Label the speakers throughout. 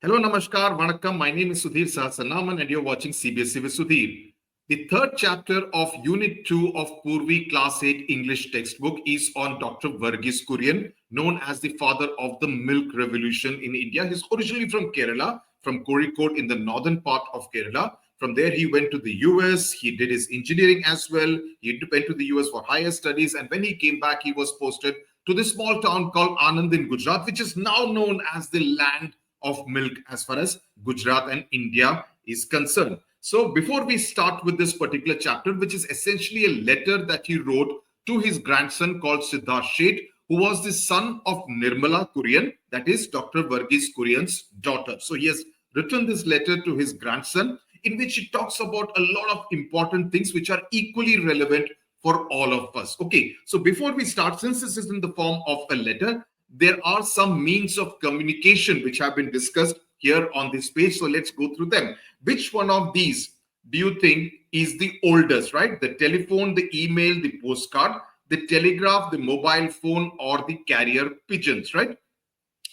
Speaker 1: Hello, Namaskar, Vanakkam. My name is Sudhir Sahasranaman and you're watching CBSE with Sudhir. The third chapter of Unit 2 of Poorvi Class 8 English textbook is on Dr. Verghese Kurien, known as the father of the milk revolution in India. He's originally from Kerala, from Kozhikode in the northern part of Kerala. From there, he went to the US. He did his engineering as well. He went to the US for higher studies. And when he came back, he was posted to the small town called Anand in Gujarat, which is now known as the land of milk as far as Gujarat and India is concerned. So before we start with this particular chapter, which is essentially a letter that he wrote to his grandson called Sudhir, who was the son of Nirmala Kurien, that is Dr. Verghese Kurien's daughter. So he has written this letter to his grandson in which he talks about a lot of important things which are equally relevant for all of us. Okay, so before we start, since this is in the form of a letter, there are some means of communication which have been discussed here on this page. So let's go through them. Which one of these do you think is the oldest, right? The telephone, the email, the postcard, the telegraph, the mobile phone, or the carrier pigeons, right?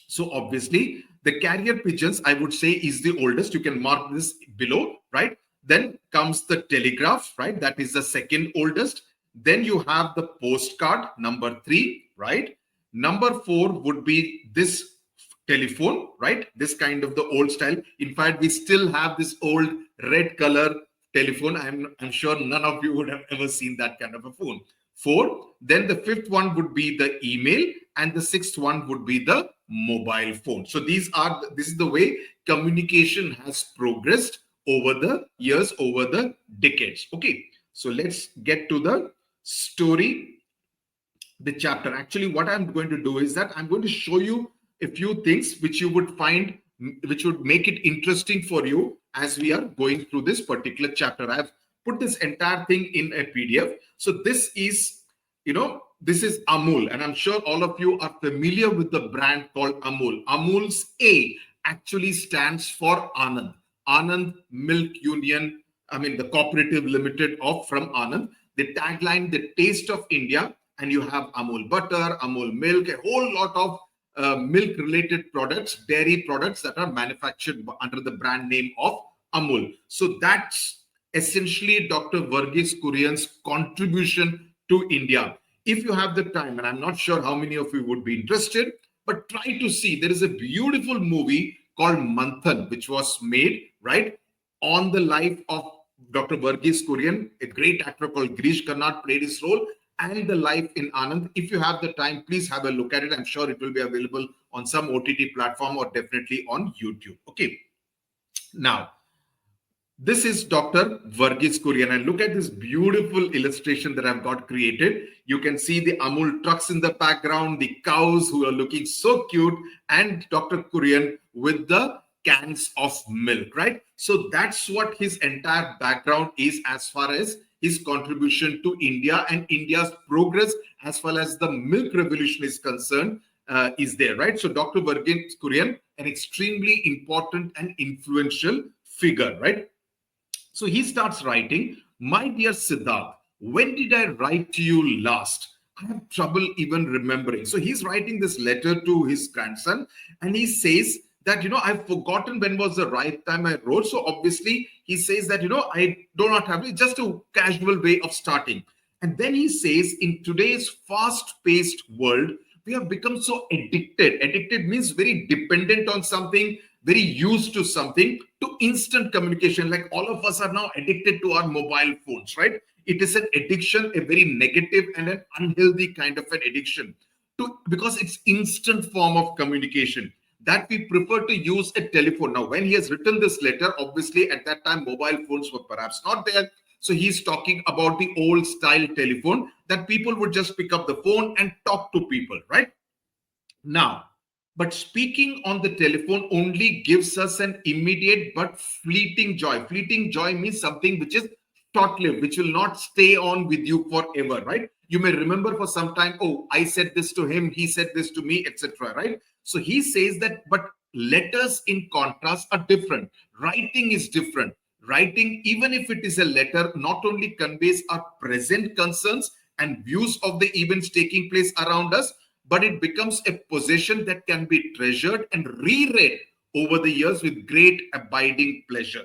Speaker 1: So obviously, the carrier pigeons, I would say, is the oldest. You can mark this below, right? Then comes the telegraph, right? That is the second oldest. Then you have the postcard, number 3, right? Number 4 would be this telephone, right? This kind of the old style. In fact, we still have this old red color telephone. I'm sure none of you would have ever seen that kind of a phone. 4. Then the 5th one would be the email, and the 6th one would be the mobile phone. So this is the way communication has progressed over the years, over the decades. Okay, so let's get to the story, the chapter. Actually, what I'm going to do is that I'm going to show you a few things which you would find, which would make it interesting for you as we are going through this particular chapter. I've put this entire thing in a PDF. So this is, this is Amul, and I'm sure all of you are familiar with the brand called Amul. Amul's A actually stands for Anand. Anand Milk Union, the cooperative limited from Anand. The tagline, the taste of India, and you have Amul butter, Amul milk, a whole lot of milk related products, dairy products that are manufactured under the brand name of Amul. So that's essentially Dr. Verghese Kurien's contribution to India. If you have the time, and I'm not sure how many of you would be interested, but try to see, there is a beautiful movie called Manthan, which was made, right, on the life of Dr. Verghese Kurien. A great actor called Girish Karnad played his role, and the life in Anand. If you have the time, please have a look at it. I'm sure it will be available on some OTT platform or definitely on YouTube. Okay. Now, this is Dr. Verghese Kurien, and look at this beautiful illustration that I've got created. You can see the Amul trucks in the background, the cows who are looking so cute, and Dr. Kurien with the cans of milk, right? So that's what his entire background is as far as his contribution to India and India's progress as far as the milk revolution is concerned is there, right? So Dr. Verghese Kurien, an extremely important and influential figure, right? So he starts writing, "My dear Siddharth, when did I write to you last? I have trouble even remembering." So he's writing this letter to his grandson, and he says that, I've forgotten when was the right time I wrote. So obviously he says that, I do not have it, just a casual way of starting. And then he says, in today's fast-paced world, we have become so addicted. Addicted means very dependent on something, very used to something, to instant communication. Like all of us are now addicted to our mobile phones, right? It is an addiction, a very negative and an unhealthy kind of an addiction, because it's instant form of communication, that we prefer to use a telephone. Now, when he has written this letter, obviously at that time, mobile phones were perhaps not there. So he's talking about the old style telephone that people would just pick up the phone and talk to people, right? Now, but speaking on the telephone only gives us an immediate but fleeting joy. Fleeting joy means something which is short-lived, which will not stay on with you forever, right? You may remember for some time, oh, I said this to him, he said this to me, etc., right? So he says that, but letters in contrast are different. Writing is different. Writing, even if it is a letter, not only conveys our present concerns and views of the events taking place around us, but it becomes a possession that can be treasured and reread over the years with great abiding pleasure.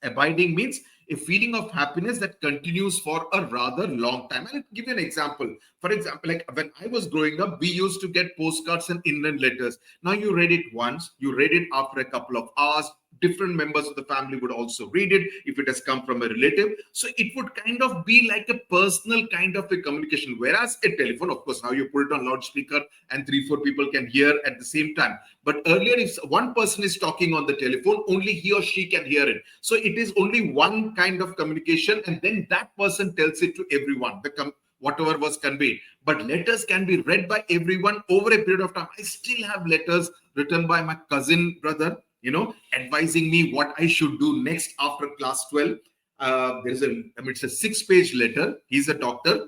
Speaker 1: Abiding means a feeling of happiness that continues for a rather long time. I'll give you an example. For example, like when I was growing up, we used to get postcards and inland letters. Now you read it once, you read it after a couple of hours. Different members of the family would also read it if it has come from a relative. So it would kind of be like a personal kind of a communication. Whereas a telephone, of course, now you put it on loudspeaker and 3-4 people can hear at the same time. But earlier, if one person is talking on the telephone, only he or she can hear it. So it is only one kind of communication, and then that person tells it to everyone, whatever was conveyed. But letters can be read by everyone over a period of time. I still have letters written by my cousin brother, advising me what I should do next after class 12. It's a 6-page letter. He's a doctor,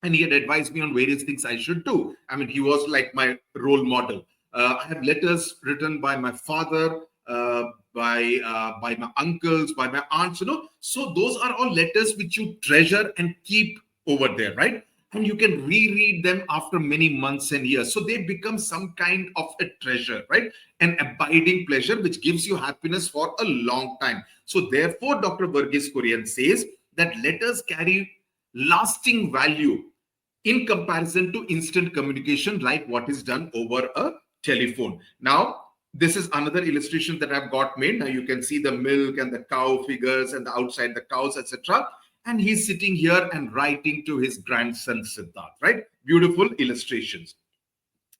Speaker 1: and he had advised me on various things I should do. I mean, he was like my role model. I have letters written by my father, by my uncles, by my aunts, So those are all letters which you treasure and keep over there, right? And you can reread them after many months and years. So they become some kind of a treasure, right? An abiding pleasure which gives you happiness for a long time. So therefore, Dr. Verghese Kurien says that letters carry lasting value in comparison to instant communication like what is done over a telephone. Now, this is another illustration that I've got made. Now you can see the milk and the cow figures and the outside the cows, etc. And he's sitting here and writing to his grandson Siddharth, right? Beautiful illustrations.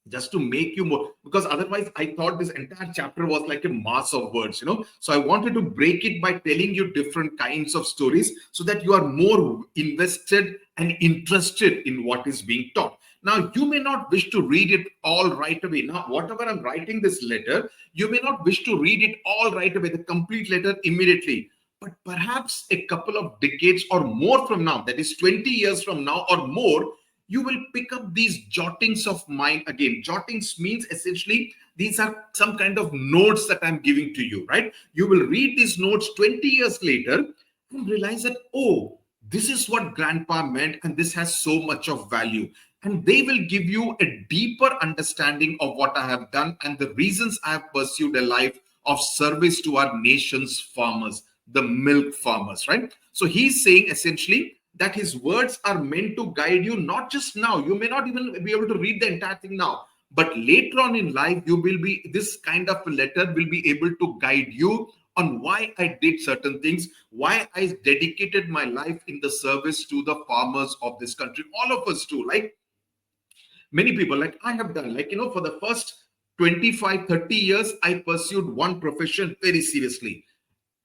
Speaker 1: Just to make you more, because otherwise I thought this entire chapter was like a mass of words, So I wanted to break it by telling you different kinds of stories so that you are more invested and interested in what is being taught. Now, you may not wish to read it all right away. Now, whatever I'm writing this letter, you may not wish to read it all right away, the complete letter immediately. But perhaps a couple of decades or more from now, that is 20 years from now or more, you will pick up these jottings of mine again. Jottings means essentially these are some kind of notes that I'm giving to you, right? You will read these notes 20 years later and realize that, oh, this is what grandpa meant and this has so much of value. And they will give you a deeper understanding of what I have done and the reasons I have pursued a life of service to our nation's farmers, the milk farmers, right? So he's saying essentially that his words are meant to guide you, not just now. You may not even be able to read the entire thing now, but later on in life, this kind of a letter will be able to guide you on why I did certain things, why I dedicated my life in the service to the farmers of this country. All of us do, like many people, like I have done, for the first 25, 30 years, I pursued one profession very seriously.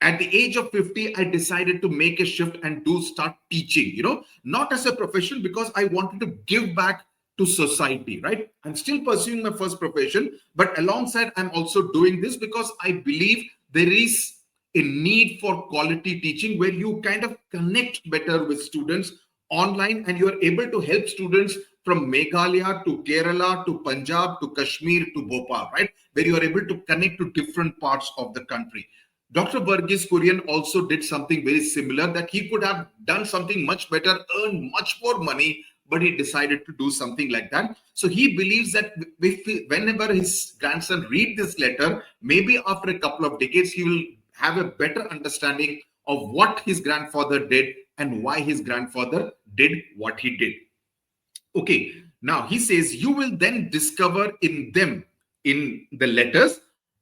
Speaker 1: At the age of 50, I decided to make a shift and start teaching, not as a profession, because I wanted to give back to society, right? I'm still pursuing my first profession, but alongside, I'm also doing this because I believe there is a need for quality teaching where you kind of connect better with students online and you are able to help students from Meghalaya to Kerala to Punjab to Kashmir to Bhopal, right? Where you are able to connect to different parts of the country. Dr. Verghese Kurien also did something very similar, that he could have done something much better, earn much more money, but he decided to do something like that. So he believes that whenever his grandson read this letter, maybe after a couple of decades, he will have a better understanding of what his grandfather did and why his grandfather did what he did. Okay, now he says, you will then discover in them, in the letters,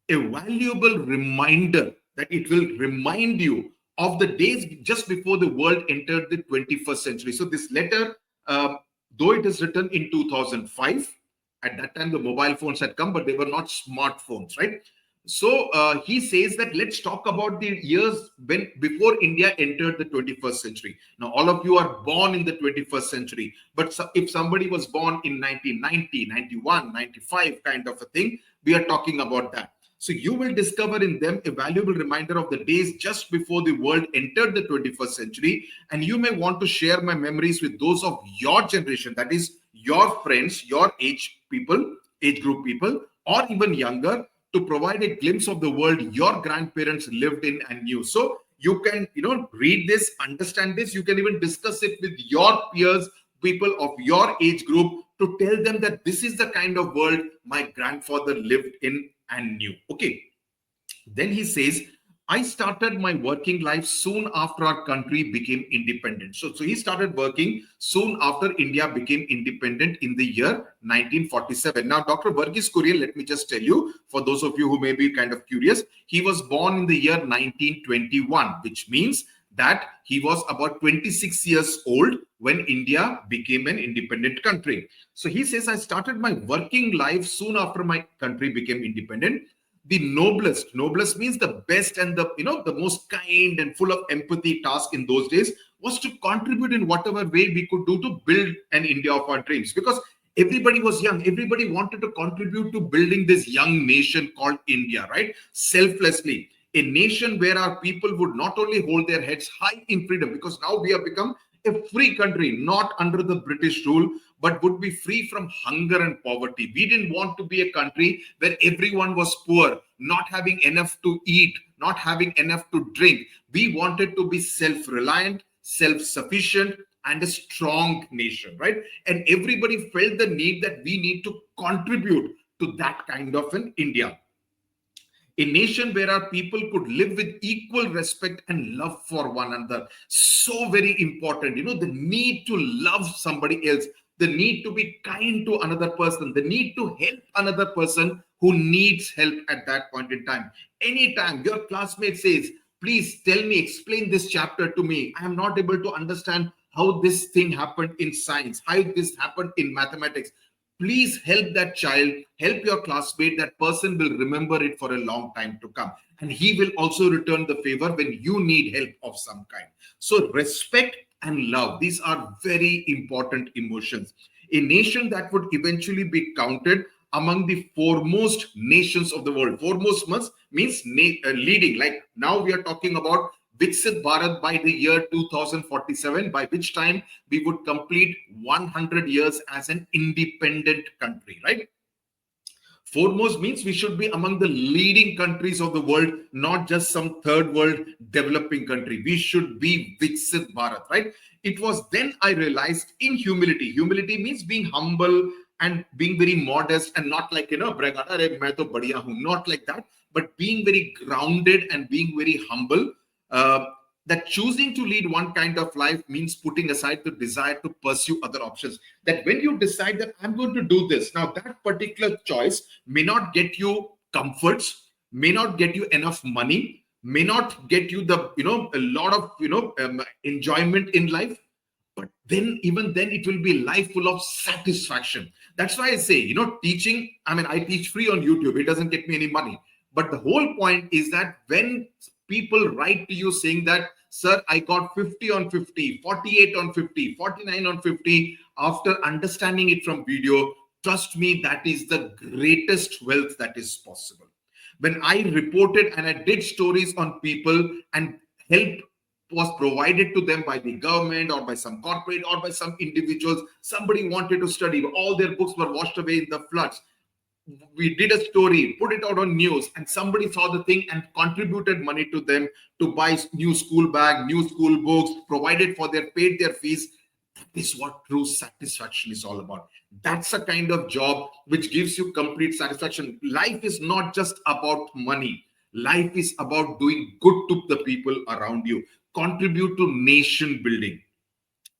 Speaker 1: a valuable reminder that it will remind you of the days just before the world entered the 21st century. So this letter, though it is written in 2005, at that time the mobile phones had come, but they were not smartphones, right? So he says that let's talk about the years before India entered the 21st century. Now, all of you are born in the 21st century, but if somebody was born in 1990, 91, 95 kind of a thing, we are talking about that. So you will discover in them a valuable reminder of the days just before the world entered the 21st century. And you may want to share my memories with those of your generation, that is your friends, your age group people, or even younger, to provide a glimpse of the world your grandparents lived in and knew. So you can, read this, understand this. You can even discuss it with your peers, people of your age group to tell them that this is the kind of world my grandfather lived in and knew. Okay. Then he says, I started my working life soon after our country became independent. So he started working soon after India became independent in the year 1947. Now, Dr. Verghese Kurien, let me just tell you, for those of you who may be kind of curious, he was born in the year 1921, which means that he was about 26 years old when India became an independent country. So he says, I started my working life soon after my country became independent. The noblest means the best and the most kind and full of empathy task in those days was to contribute in whatever way we could do to build an India of our dreams, because everybody was young, everybody wanted to contribute to building this young nation called India, right? Selflessly, a nation where our people would not only hold their heads high in freedom, because now we have become a free country, not under the British rule, but would be free from hunger and poverty. We didn't want to be a country where everyone was poor, not having enough to eat, not having enough to drink. We wanted to be self-reliant, self-sufficient, and a strong nation, right? And everybody felt the need that we need to contribute to that kind of an India. A nation where our people could live with equal respect and love for one another. So very important, the need to love somebody else, the need to be kind to another person, the need to help another person who needs help at that point in time. Anytime your classmate says, please tell me, explain this chapter to me, I am not able to understand how this thing happened in science, how this happened in mathematics. Please help that child, help your classmate. That person will remember it for a long time to come. And he will also return the favor when you need help of some kind. So respect and love, these are very important emotions. A nation that would eventually be counted among the foremost nations of the world. Foremost means leading. Like now we are talking about Viksit Bharat by the year 2047, by which time we would complete 100 years as an independent country, right? Foremost means we should be among the leading countries of the world, not just some third world developing country. We should be Viksit Bharat, right? It was then I realized in humility. Humility means being humble and being very modest and not like, brag, main to badhiya hoon, not like that, but being very grounded and being very humble. That choosing to lead one kind of life means putting aside the desire to pursue other options. That when you decide that I'm going to do this, now that particular choice may not get you comforts, may not get you enough money, may not get you a lot of, enjoyment in life. But then, even then, it will be a life full of satisfaction. That's why I say, teaching, I teach free on YouTube. It doesn't get me any money. But the whole point is that when people write to you saying that, sir, I got 50 on 50, 48 on 50, 49 on 50, after understanding it from video, trust me, that is the greatest wealth that is possible. When I reported and I did stories on people and help was provided to them by the government or by some corporate or by some individuals, somebody wanted to study, all their books were washed away in the floods. We did a story, put it out on news, and somebody saw the thing and contributed money to them to buy new school bag, new school books, provided for paid their fees. That is what true satisfaction is all about. That's a kind of job which gives you complete satisfaction. Life is not just about money. Life is about doing good to the people around you, contribute to nation building.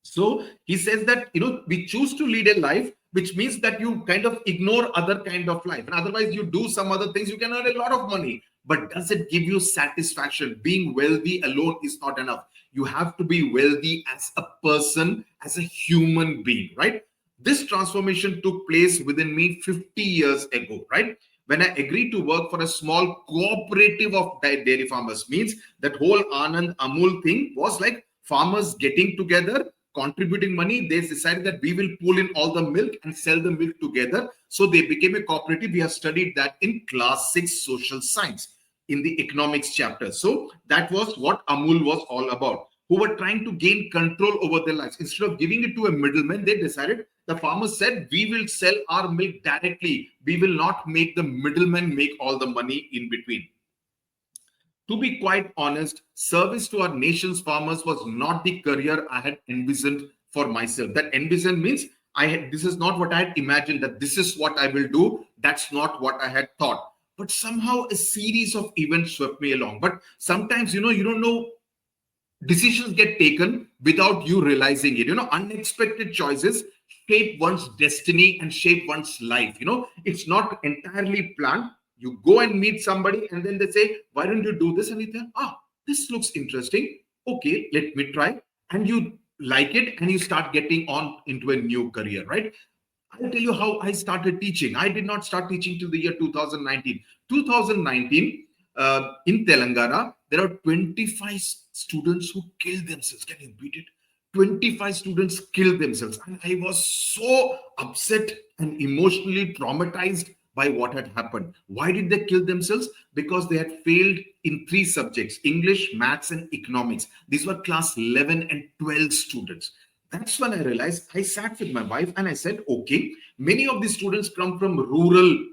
Speaker 1: So he says that, we choose to lead a life, which means that you kind of ignore other kind of life. And otherwise you do some other things, you can earn a lot of money. But does it give you satisfaction? Being wealthy alone is not enough. You have to be wealthy as a person, as a human being, right? This transformation took place within me 50 years ago, right? When I agreed to work for a small cooperative of dairy farmers. Means that whole Anand Amul thing was like farmers getting together, contributing money. They decided that we will pull in all the milk and sell the milk together. So they became a cooperative. We have studied that in class 6 social science in the economics chapter. So that was what Amul was all about, who were trying to gain control over their lives. Instead of giving it to a middleman, they decided, the farmers said, we will sell our milk directly. We will not make the middleman make all the money in between. To be quite honest, service to our nation's farmers was not the career I had envisioned for myself. That envision means This is not what I had imagined, that this is what I will do. That's not what I had thought. But somehow a series of events swept me along. But sometimes, you don't know, decisions get taken without you realizing it. Unexpected choices shape one's destiny and shape one's life. It's not entirely planned. You go and meet somebody, and then they say, why don't you do this? And you think, this looks interesting. Okay, let me try. And you like it, and you start getting on into a new career, right? I'll tell you how I started teaching. I did not start teaching till the year 2019. 2019, in Telangana, there are 25 students who killed themselves. Can you beat it? 25 students killed themselves. And I was so upset and emotionally traumatized by what had happened. Why did they kill themselves? Because they had failed in 3 subjects: English, maths, and economics. These were class 11 and 12 students. That's when I realized. I sat with my wife and I said, okay, many of these students come from rural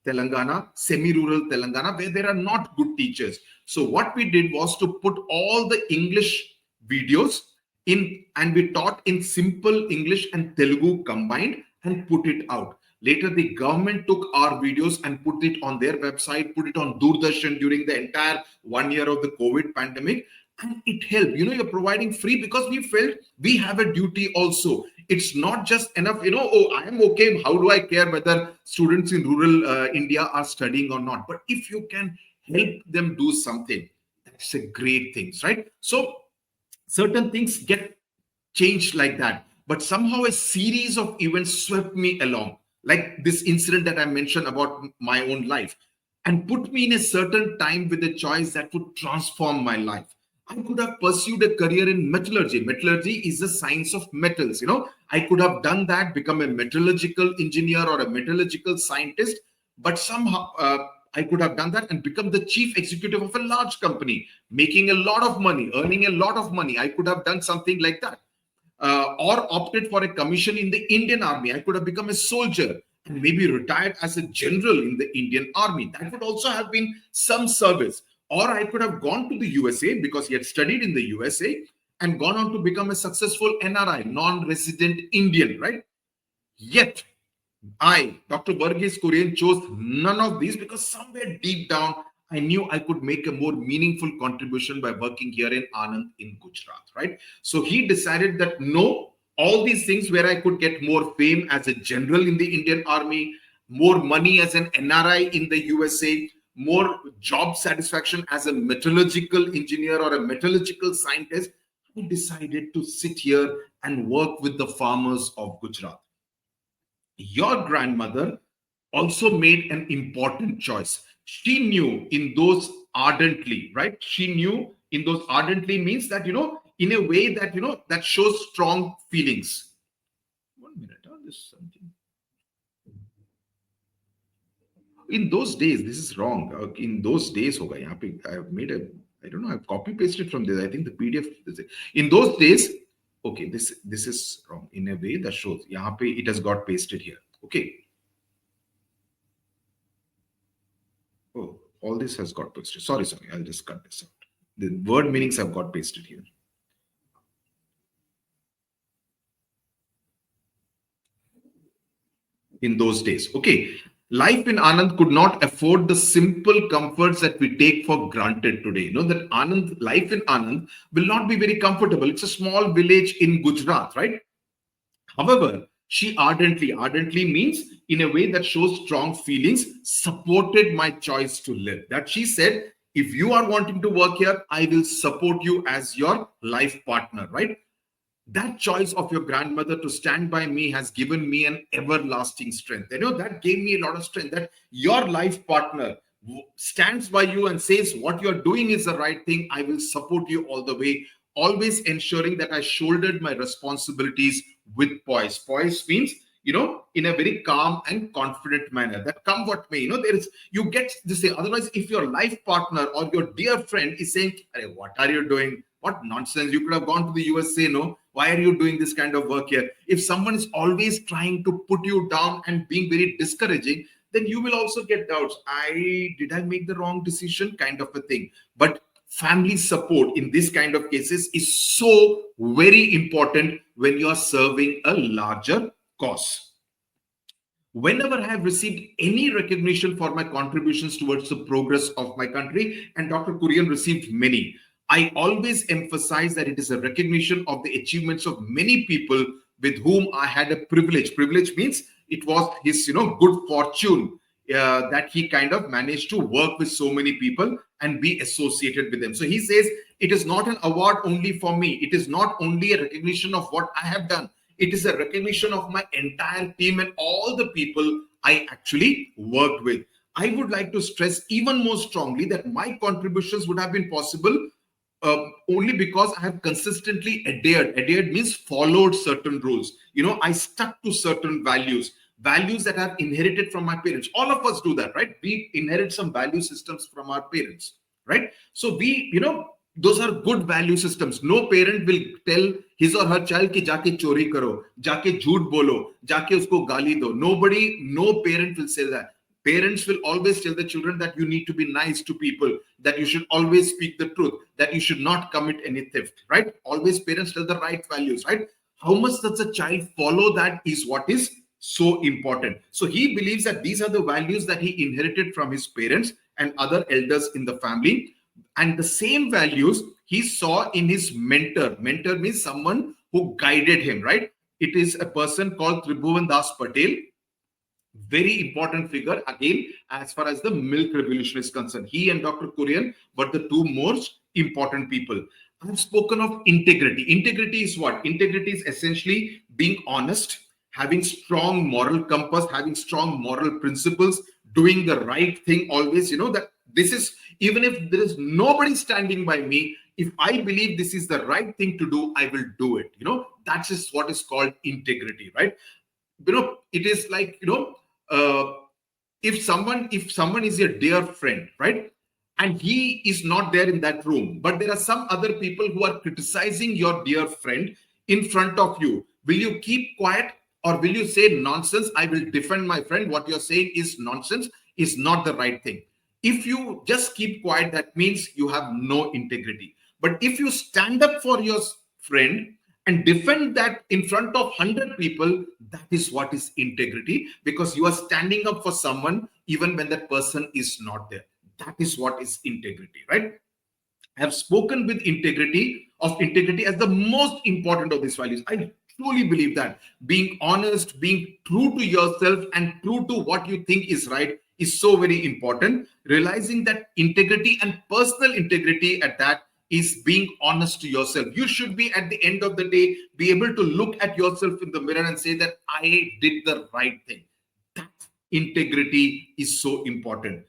Speaker 1: Telangana, semi-rural Telangana, where there are not good teachers. So what we did was to put all the English videos in, and we taught in simple English and Telugu combined and put it out. Later, the government took our videos and put it on their website, put it on Doordarshan during the entire 1 year of the COVID pandemic. And it helped. You're providing free because we felt we have a duty also. It's not just enough, I am okay. How do I care whether students in rural India are studying or not? But if you can help them do something, that's a great thing, right? So certain things get changed like that. But somehow a series of events swept me along, like this incident that I mentioned about my own life, and put me in a certain time with a choice that would transform my life. I could have pursued a career in metallurgy. Metallurgy is the science of metals. I could have done that, become a metallurgical engineer or a metallurgical scientist, but somehow I could have done that and become the chief executive of a large company, making a lot of money, earning a lot of money. I could have done something like that. Or opted for a commission in the Indian Army. I could have become a soldier and maybe retired as a general in the Indian Army. That would also have been some service. Or I could have gone to the USA because he had studied in the USA and gone on to become a successful NRI, non-resident Indian, right? Yet, Dr. Verghese Kurien, chose none of these because somewhere deep down, I knew I could make a more meaningful contribution by working here in Anand in Gujarat, right? So he decided that no, all these things where I could get more fame as a general in the Indian Army, more money as an NRI in the USA, more job satisfaction as a metallurgical engineer or a metallurgical scientist, I decided to sit here and work with the farmers of Gujarat. Your grandmother also made an important choice. She knew in those ardently, right? She knew in those ardently means that, in a way that, that shows strong feelings. 1 minute, this is something. In those days, this is wrong. In those days, I have made I don't know, I've copy pasted from this. I think the PDF. In those days, okay, this is wrong. In a way that shows, it has got pasted here. Okay. Oh, all this has got pasted. Sorry. I'll just cut this out. The word meanings have got pasted here. In those days. Okay. Life in Anand could not afford the simple comforts that we take for granted today. That life in Anand will not be very comfortable. It's a small village in Gujarat, right? However, she ardently means in a way that shows strong feelings, supported my choice to live. That she said, if you are wanting to work here, I will support you as your life partner, right? That choice of your grandmother to stand by me has given me an everlasting strength. That gave me a lot of strength, that your life partner stands by you and says what you're doing is the right thing. I will support you all the way, always ensuring that I shouldered my responsibilities with poise. Poise means, in a very calm and confident manner, that come what may, you get this thing. Otherwise, if your life partner or your dear friend is saying, hey, what are you doing? What nonsense. You could have gone to the USA, no? Why are you doing this kind of work here? If someone is always trying to put you down and being very discouraging, then you will also get doubts. Did I make the wrong decision? Kind of a thing. But family support in this kind of cases is so very important when you are serving a larger cause. Whenever I have received any recognition for my contributions towards the progress of my country, and Dr. Kurien received many, I always emphasize that it is a recognition of the achievements of many people with whom I had a privilege. Privilege means it was his, good fortune that he kind of managed to work with so many people and be associated with them. So he says, it is not an award only for me. It is not only a recognition of what I have done. It is a recognition of my entire team and all the people I actually worked with. I would like to stress even more strongly that my contributions would have been possible only because I have consistently adhered. Adhered means followed certain rules. I stuck to certain values that I've inherited from my parents. All of us do that, right? We inherit some value systems from our parents, right? So those are good value systems. No parent will tell his or her child ki jaake chori karo, jaake jhoot bolo, jaake usko gali do. No parent will say that. Parents will always tell the children that you need to be nice to people, that you should always speak the truth, that you should not commit any theft, right? Always parents tell the right values, right? How much does a child follow that is what is so important. So he believes that these are the values that he inherited from his parents and other elders in the family. And the same values he saw in his mentor. Mentor means someone who guided him, right? It is a person called Tribhuvan Das Patel. Very important figure again as far as the milk revolution is concerned. He and Dr. Kurien were the two most important people. I've spoken of integrity. Integrity is what? Integrity is essentially being honest, having strong moral compass, having strong moral principles, doing the right thing always. That this is, even if there is nobody standing by me, if I believe this is the right thing to do, I will do it. That is what is called integrity, right? It is like, if someone is your dear friend, right, and he is not there in that room, but there are some other people who are criticizing your dear friend in front of you, will you keep quiet or will you say, nonsense, I will defend my friend, what you're saying is nonsense, is not the right thing? If you just keep quiet, that means you have no integrity. But if you stand up for your friend and defend that in front of 100 people, that is what is integrity, because you are standing up for someone even when that person is not there. That is what is integrity, right? I have spoken with integrity as the most important of these values. I truly believe that being honest, being true to yourself and true to what you think is right is so very important. Realizing that integrity and personal integrity at that is being honest to yourself. You should be, at the end of the day, be able to look at yourself in the mirror and say that I did the right thing. That integrity is so important.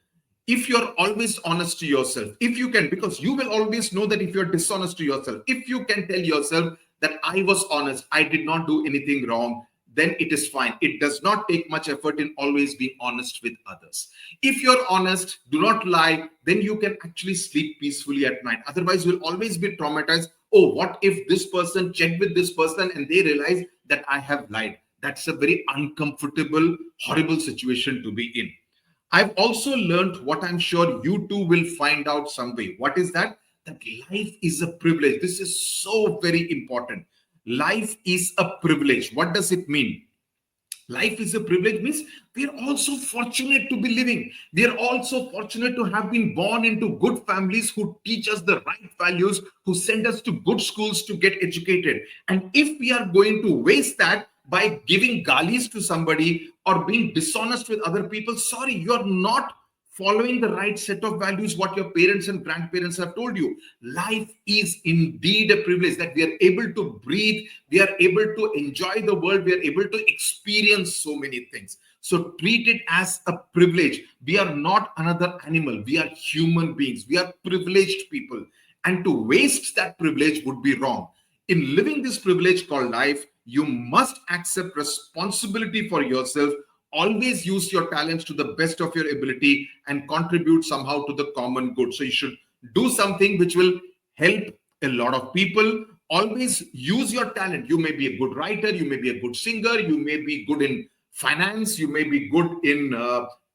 Speaker 1: If you're always honest to yourself, if you can, because you will always know that if you're dishonest to yourself, if you can tell yourself that I was honest, I did not do anything wrong, then it is fine. It does not take much effort in always being honest with others. If you're honest, do not lie, then you can actually sleep peacefully at night. Otherwise, you'll always be traumatized. Oh, what if this person checked with this person and they realize that I have lied? That's a very uncomfortable, horrible situation to be in. I've also learned what I'm sure you too will find out someday. What is that? That life is a privilege. This is so very important. Life is a privilege. What does it mean? Life is a privilege means we are also fortunate to be living. We are also fortunate to have been born into good families who teach us the right values, who send us to good schools to get educated. And if we are going to waste that by giving galis to somebody or being dishonest with other people, sorry, you're not following the right set of values, what your parents and grandparents have told you. Life is indeed a privilege that we are able to breathe, we are able to enjoy the world, we are able to experience so many things. So treat it as a privilege. We are not another animal, we are human beings, we are privileged people. And to waste that privilege would be wrong. In living this privilege called life, you must accept responsibility for yourself. Always use your talents to the best of your ability and contribute somehow to the common good. So you should do something which will help a lot of people. Always use your talent. You may be a good writer, you may be a good singer, you may be good in finance, you may be good in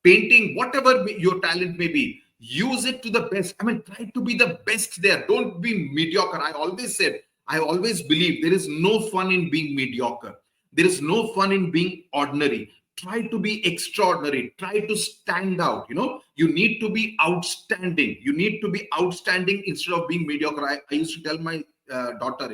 Speaker 1: painting, whatever your talent may be. Use it to the best. I mean, try to be the best there. Don't be mediocre. I always believe there is no fun in being mediocre. There is no fun in being ordinary. Try to be extraordinary. Try to stand out. You need to be outstanding. You need to be outstanding instead of being mediocre. I used to tell my daughter,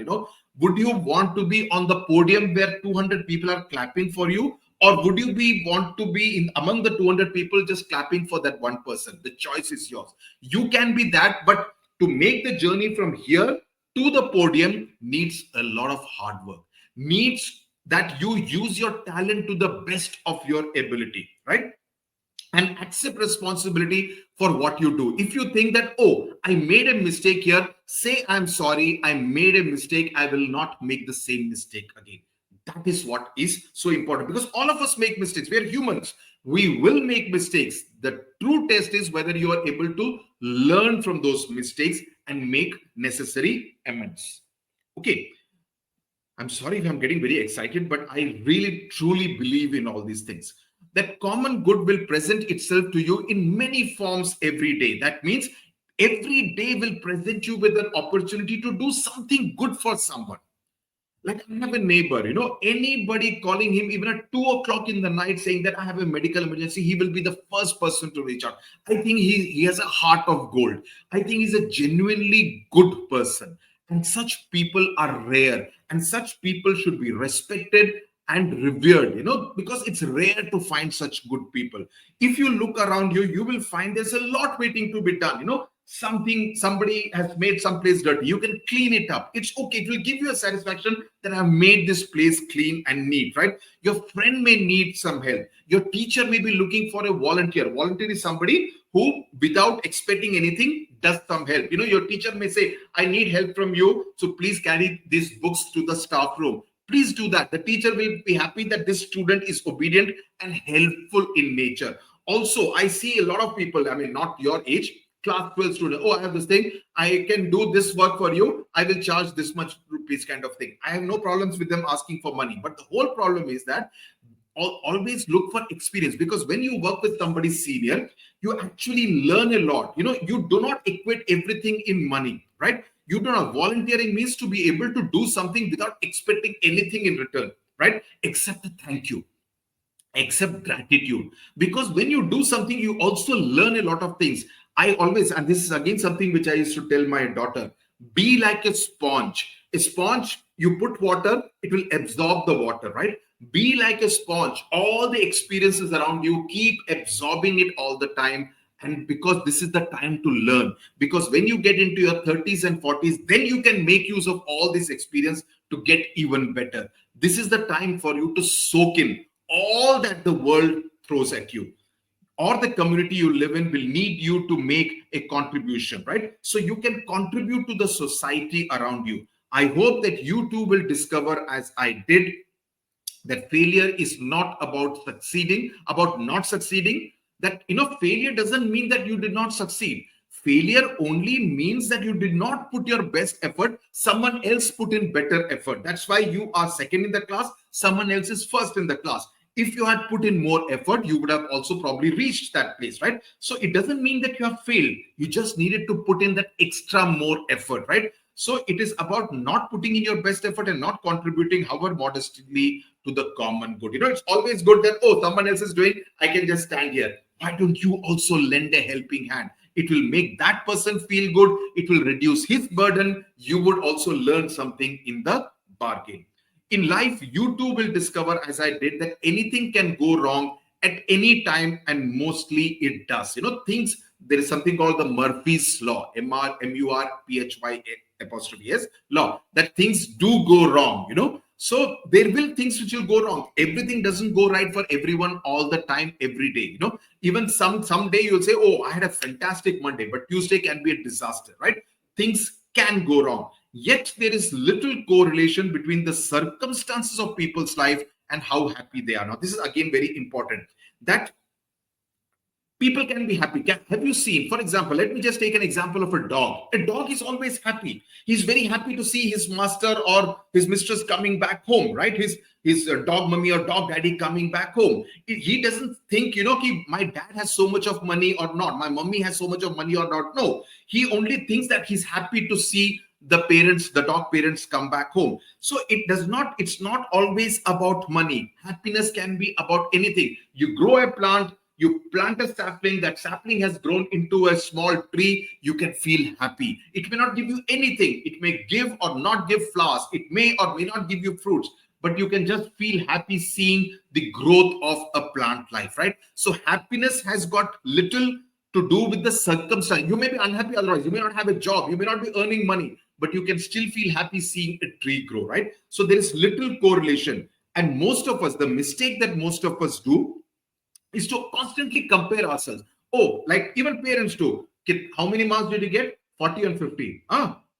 Speaker 1: would you want to be on the podium where 200 people are clapping for you? Or would you want to be among the 200 people just clapping for that one person? The choice is yours. You can be that, but to make the journey from here to the podium needs a lot of hard work. Needs that you use your talent to the best of your ability, right? And accept responsibility for what you do. If you think that, oh, I made a mistake here, say, I'm sorry, I made a mistake. I will not make the same mistake again. That is what is so important, because all of us make mistakes. We are humans. We will make mistakes. The true test is whether you are able to learn from those mistakes and make necessary amends. Okay. I'm sorry if I'm getting very excited, but I really truly believe in all these things. That common good will present itself to you in many forms every day. That means every day will present you with an opportunity to do something good for someone. Like I have a neighbor, anybody calling him even at 2 o'clock in the night saying that I have a medical emergency, he will be the first person to reach out. I think he has a heart of gold. I think he's a genuinely good person. And such people are rare. And such people should be respected and revered, because it's rare to find such good people. If you look around you, you will find there's a lot waiting to be done. Somebody has made some place dirty. You can clean it up. It's okay. It will give you a satisfaction that I've made this place clean and neat, right? Your friend may need some help. Your teacher may be looking for a volunteer. Volunteer is somebody who, without expecting anything, does some help. Your teacher may say, I need help from you, so please carry these books to the staff room. Please do that. The teacher will be happy that this student is obedient and helpful in nature. Also, I see a lot of people, not your age, class 12 student. Oh, I have this thing. I can do this work for you. I will charge this much rupees kind of thing. I have no problems with them asking for money. But the whole problem is that always look for experience, because when you work with somebody senior, you actually learn a lot. You do not equate everything in money, right? You do not. Volunteering means to be able to do something without expecting anything in return, right? Except a thank you, except gratitude. Because when you do something, you also learn a lot of things. I always, and this is again something which I used to tell my daughter, be like a sponge. A sponge, you put water, it will absorb the water, right? Be like a sponge. All the experiences around you, keep absorbing it all the time. And because this is the time to learn. Because when you get into your 30s and 40s, then you can make use of all this experience to get even better. This is the time for you to soak in all that the world throws at you, or the community you live in will need you to make a contribution, right? So you can contribute to the society around you. I hope that you too will discover, as I did, that failure is not about succeeding, about not succeeding. That, failure doesn't mean that you did not succeed. Failure only means that you did not put your best effort. Someone else put in better effort. That's why you are second in the class. Someone else is first in the class. If you had put in more effort, you would have also probably reached that place, right? So it doesn't mean that you have failed. You just needed to put in that extra more effort, right? So it is about not putting in your best effort and not contributing, however modestly, to the common good. It's always good that, oh, someone else is doing, I can just stand here. Why don't you also lend a helping hand? It will make that person feel good. It will reduce his burden. You would also learn something in the bargain. In life, you too will discover, as I did, that anything can go wrong at any time, and mostly it does. There is something called the Murphy's Law, Murphy's law, that things do go wrong. So there will things which will go wrong. Everything doesn't go right for everyone all the time, every day. Even someday you'll say, oh, I had a fantastic Monday, but Tuesday can be a disaster, right? Things can go wrong. Yet there is little correlation between the circumstances of people's life and how happy they are. Now, this is again very important, that people can be happy. Have you seen, for example, let me just take an example of a dog. A dog is always happy. He's very happy to see his master or his mistress coming back home, right? His dog mommy or dog daddy coming back home. He doesn't think, my dad has so much of money or not. My mommy has so much of money or not. No, he only thinks that he's happy to see the dog parents come back home. So it's not always about money. Happiness can be about anything. You grow a plant, you plant a sapling, that sapling has grown into a small tree, you can feel happy. It may not give you anything. It may give or not give flowers. It may or may not give you fruits, but you can just feel happy seeing the growth of a plant life, right? So happiness has got little to do with the circumstance. You may be unhappy otherwise. You may not have a job. You may not be earning money, but you can still feel happy seeing a tree grow, right? So there is little correlation. And most of us, the mistake that most of us do is to constantly compare ourselves. Oh, like even parents do. How many marks did you get? 40 and 50.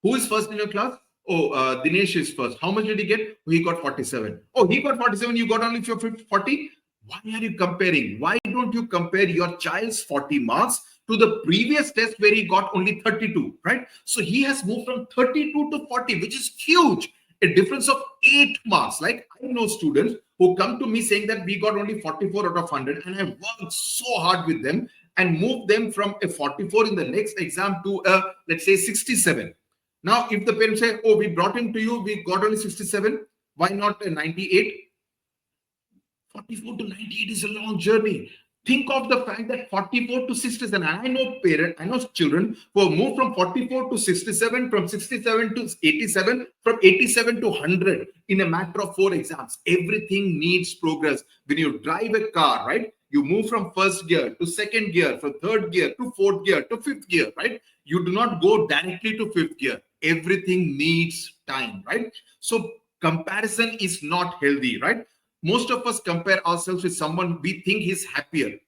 Speaker 1: Who is first in your class? Oh, Dinesh is first. How much did he get? Oh, he got 47. Oh, he got 47. You got only 40. Why are you comparing? Why don't you compare your child's 40 marks to the previous test where he got only 32, right? So he has moved from 32 to 40, which is huge. A difference of 8 marks. Like I know students who come to me saying that we got only 44 out of 100, and I worked so hard with them and moved them from a 44 in the next exam to a, let's say, 67. Now, if the parents say, oh, we brought him to you, we got only 67, why not a 98? 44 to 98 is a long journey. Think of the fact that 44 to 67. I know children who have moved from 44 to 67, from 67 to 87, from 87 to 100 in a matter of 4 exams. Everything needs progress. When you drive a car, right? You move from first gear to second gear, from third gear to fourth gear to fifth gear, right? You do not go directly to fifth gear. Everything needs time, right? So comparison is not healthy, right? Most of us compare ourselves with someone we think is happier.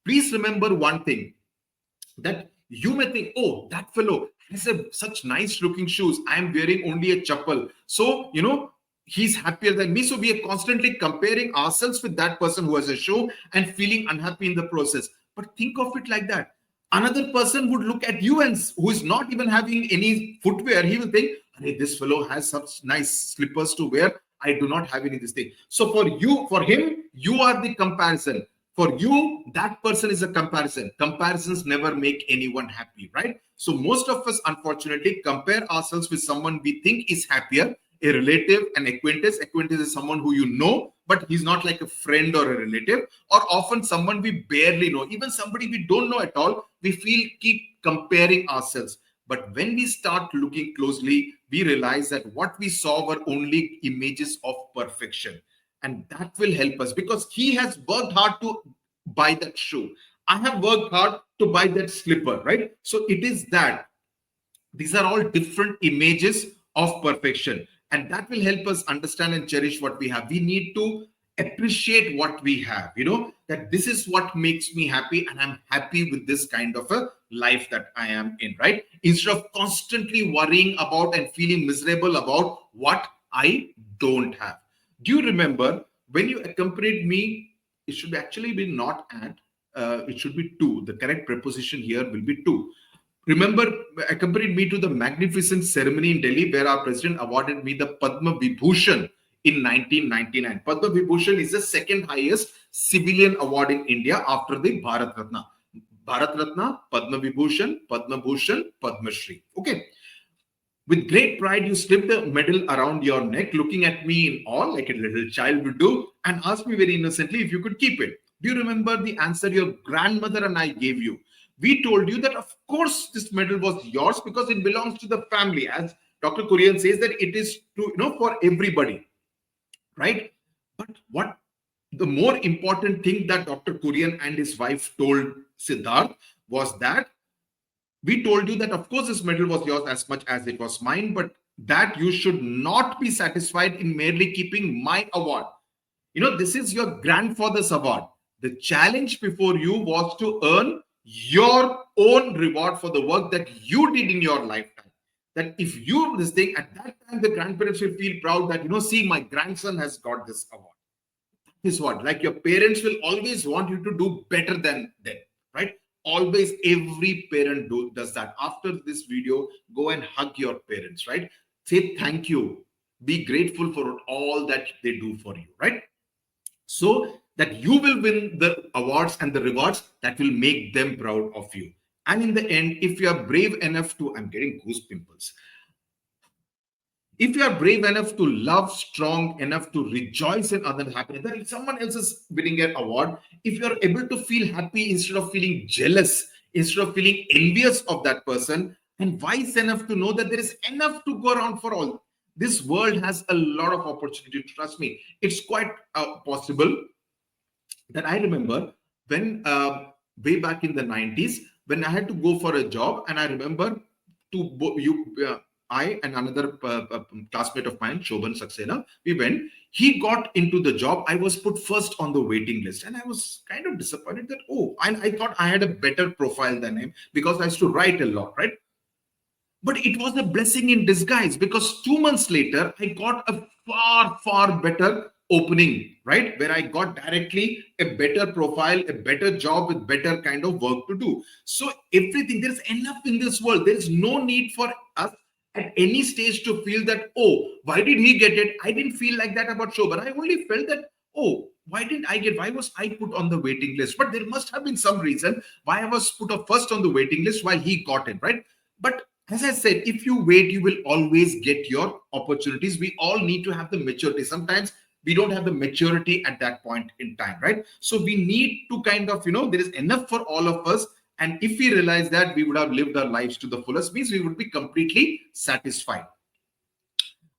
Speaker 1: Please remember one thing, that you may think, oh, that fellow has such nice looking shoes. I am wearing only a chappal. So, he's happier than me. So we are constantly comparing ourselves with that person who has a shoe and feeling unhappy in the process. But think of it like that. Another person would look at you and who is not even having any footwear. He will think, hey, this fellow has such nice slippers to wear. I do not have any of this thing. So for him, you are the comparison. For you, that person is a comparison. Comparisons never make anyone happy, right? So most of us, unfortunately, compare ourselves with someone we think is happier, a relative, an acquaintance. Acquaintance is someone who you know, but he's not like a friend or a relative, or often someone we barely know, even somebody we don't know at all. We keep comparing ourselves. But when we start looking closely, we realize that what we saw were only images of perfection. And that will help us, because he has worked hard to buy that shoe. I have worked hard to buy that slipper, right? So it is that these are all different images of perfection. And that will help us understand and cherish what we have. We need to appreciate what we have, that this is what makes me happy, and I'm happy with this kind of a life that I am in, right? Instead of constantly worrying about and feeling miserable about what I don't have. Do you remember when you accompanied me? It should actually be not at, it should be to. The correct preposition here will be to. Remember, accompanied me to the magnificent ceremony in Delhi where our president awarded me the Padma Vibhushan in 1999. Padma Vibhushan is the second highest civilian award in India after the Bharat Ratna. Bharat Ratna, Padma Vibhushan, Padma Bhushan, Padma Shri. Okay. With great pride, you slipped the medal around your neck, looking at me in awe like a little child would do, and asked me very innocently if you could keep it. Do you remember the answer your grandmother and I gave you? We told you that, of course, this medal was yours because it belongs to the family. As Dr. Kurien says, that it is for everybody, right? But what the more important thing that Dr. Kurien and his wife told Siddharth was that we told you that, of course, this medal was yours as much as it was mine, but that you should not be satisfied in merely keeping my award. This is your grandfather's award. The challenge before you was to earn your own reward for the work that you did in your lifetime. That if you this thing, at that time, the grandparents will feel proud that, see, my grandson has got this award. That is what, like your parents will always want you to do better than them, right? Always, every parent does that. After this video, go and hug your parents, right? Say thank you. Be grateful for all that they do for you, right? So that you will win the awards and the rewards that will make them proud of you. And in the end, if you are brave enough to, I'm getting goose pimples. If you are brave enough to love, strong enough to rejoice in other happiness, that if someone else is winning an award, if you are able to feel happy instead of feeling jealous, instead of feeling envious of that person, and wise enough to know that there is enough to go around for all. This world has a lot of opportunity. Trust me, it's quite possible that I remember when way back in the 90s, when I had to go for a job, and I remember I and another classmate of mine, Shobhan Saxena, we went. He got into the job. I was put first on the waiting list, and I was kind of disappointed that, oh, and I thought I had a better profile than him because I used to write a lot, right? But it was a blessing in disguise, because 2 months later, I got a far, far better opening, right? Where I got directly a better profile, a better job with better kind of work to do. So everything, there's enough in this world. There is no need for us at any stage to feel that, oh, why did he get it? I didn't feel like that about Shobhan. I only felt that, oh, why didn't I get, why was I put on the waiting list? But there must have been some reason why I was put up first on the waiting list while he got it, right? But as I said, if you wait, you will always get your opportunities. We all need to have the maturity. Sometimes we don't have the maturity at that point in time, right? So we need to kind of, there is enough for all of us. And if we realize that, we would have lived our lives to the fullest, means we would be completely satisfied.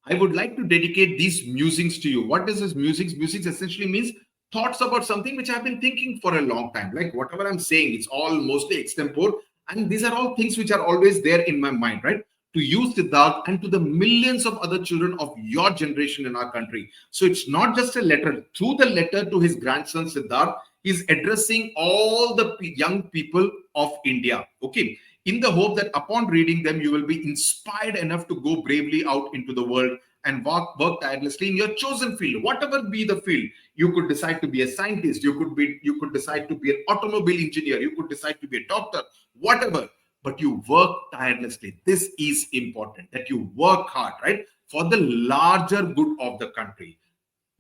Speaker 1: I would like to dedicate these musings to you. What is this musings? Musings essentially means thoughts about something which I've been thinking for a long time. Like whatever I'm saying, it's all mostly extempore. And these are all things which are always there in my mind, right? To you, Siddharth, and to the millions of other children of your generation in our country. So it's not just a letter. Through the letter to his grandson, Siddharth, he's addressing all the young people of India. Okay. In the hope that upon reading them, you will be inspired enough to go bravely out into the world and work tirelessly in your chosen field, whatever be the field. You could decide to be a scientist, you could decide to be an automobile engineer, you could decide to be a doctor, whatever, but you work tirelessly. This is important, that you work hard, right, for the larger good of the country.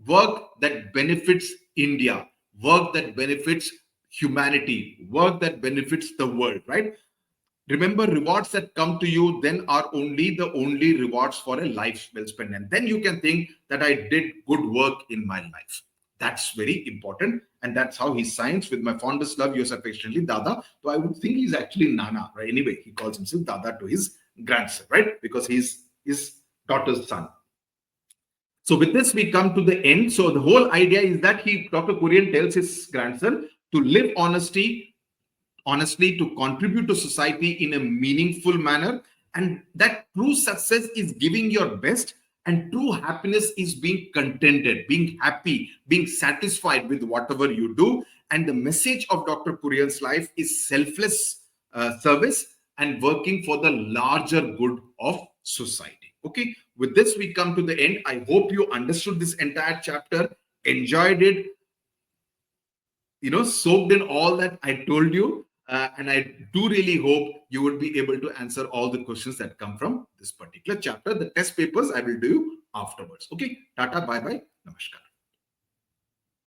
Speaker 1: Work that benefits India, work that benefits humanity, work that benefits the world, right? Remember, rewards that come to you then are the only rewards for a life well spent. And then you can think that I did good work in my life. That's very important. And that's how he signs, with my fondest love, yours affectionately, Dada. So I would think he's actually Nana, right? Anyway, he calls himself Dada to his grandson, right? Because he's his daughter's son. So with this, we come to the end. So the whole idea is that Dr. Kurien tells his grandson to live honestly, to contribute to society in a meaningful manner, and that true success is giving your best, and true happiness is being contented, being happy, being satisfied with whatever you do. And the message of Dr. Kurien's life is selfless service and working for the larger good of society. Okay, with this we come to the end. I hope you understood this entire chapter, enjoyed it, soaked in all that I told you. And I do really hope you would be able to answer all the questions that come from this particular chapter. The test papers I will do afterwards. Okay. Tata, bye bye. Namaskar.